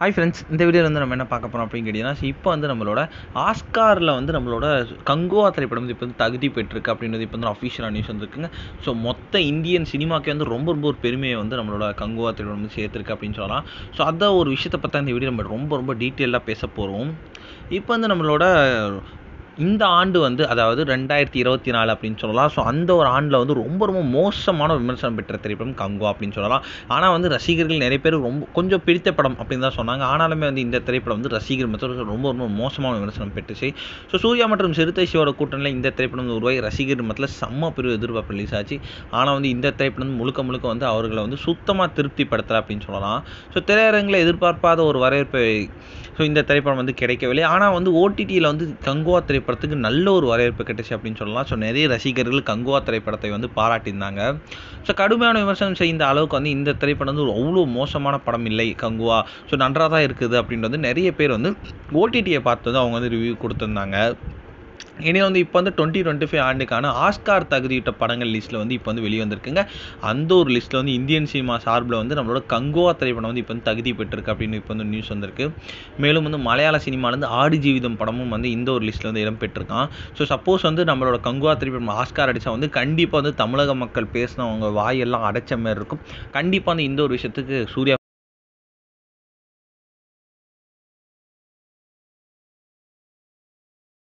Hi friends, இந்த வீடியோவில் வந்து நம்ம என்ன பார்க்க போகிறோம் அப்படின்னு கேட்டிங்கன்னா, இப்போ வந்து நம்மளோட ஆஸ்காரில் வந்து நம்மளோட கங்குவா திரைப்படம் வந்து இப்போ வந்து தகுதி பெற்றிருக்கு அப்படின்றது இப்போ வந்து அஃபிஷியலாக நியூஸ் வந்துருக்குங்க. ஸோ மொத்த இந்தியன் சினிமாக்கே வந்து ரொம்ப ரொம்ப ஒரு பெருமையை வந்து நம்மளோட கங்குவா திரைப்படம் வந்து சேர்த்துருக்கு அப்படின்னு சொல்லலாம். ஸோ அந்த ஒரு விஷயத்தை பற்றி இந்த வீடியோ நம்ம ரொம்ப ரொம்ப டீட்டெயிலாக பேச போகிறோம். இப்போ வந்து நம்மளோட இந்த ஆண்டு வந்து அதாவது 2024 அப்படின்னு சொல்லலாம். ஸோ அந்த ஒரு ஆண்டில் வந்து ரொம்ப ரொம்ப மோசமான விமர்சனம் பெற்ற திரைப்படம் கங்குவா அப்படின்னு சொல்லலாம். ஆனால் வந்து ரசிகர்கள் நிறைய பேர் கொஞ்சம் பிடித்த படம் அப்படின்னு தான் சொன்னாங்க. ஆனாலுமே வந்து இந்த திரைப்படம் வந்து ரசிகர் மத்தியில் ரொம்ப ரொம்ப மோசமான விமர்சனம் பெற்றுச்சு. ஸோ சூர்யா மற்றும் சிறுத்தை சிவோட கூட்டணியில் இந்த திரைப்படம் வந்து உருவாகி ரசிகர் மத்தியில் செம்ம பெரிய எதிர்பார்ப்பு ரிலீஸ் ஆச்சு. ஆனால் வந்து இந்த திரைப்படம் முழுக்க முழுக்க வந்து அவர்களை வந்து சுத்தமாக திருப்திப்படுத்தலை அப்படின்னு சொல்லலாம். ஸோ திரையரங்கில் எதிர்பார்ப்பாத ஒரு வரவேற்பை இந்த திரைப்படம் வந்து கிடைக்கவில்லை. ஆனால் வந்து ஓடிடியில் வந்து கங்குவா திரைப்படத்துக்கு நல்ல ஒரு வரவேற்பு கிடைச்சு அப்படின்னு சொல்லலாம். ஸோ நிறைய ரசிகர்கள் கங்குவா திரைப்படத்தை வந்து பாராட்டியிருந்தாங்க. ஸோ கடுமையான விமர்சனம் செய்த அளவுக்கு வந்து இந்த திரைப்படம் வந்து அவ்வளோ மோசமான படம் இல்லை கங்குவா. ஸோ நன்றாக தான் இருக்குது அப்படின்றது நிறைய பேர் வந்து ஓடிடியை பார்த்து வந்து அவங்க வந்து ரிவ்யூ கொடுத்துருந்தாங்க. இனி வந்து இப்போ வந்து 2025 ஆண்டுக்கான ஆஸ்கார் தகுதியிட்ட படங்கள் லிஸ்ட்டில் வந்து இப்போ வந்து வெளியே வந்திருக்குங்க. அந்த ஒரு லிஸ்ட்டில் வந்து இந்தியன் சினிமா சார்பில் வந்து நம்மளோட கங்குவா திரைப்படம் வந்து இப்போ வந்து தகுதி பெற்றிருக்கு அப்படின்னு இப்போ வந்து நியூஸ் வந்திருக்கு. மேலும் வந்து மலையாள சினிமாலேருந்து ஆடு ஜீவிதம் படமும் வந்து இந்த ஒரு லிஸ்ட்டில் வந்து இடம் பெற்றிருக்கான். ஸோ சப்போஸ் வந்து நம்மளோட கங்குவா திரைப்படம் ஆஸ்கார் அடித்தா வந்து கண்டிப்பாக வந்து தமிழக மக்கள் பேசினவங்க வாயெல்லாம் அடைச்ச மாதிரி இருக்கும். கண்டிப்பாக வந்து இந்த ஒரு விஷயத்துக்கு சூர்யா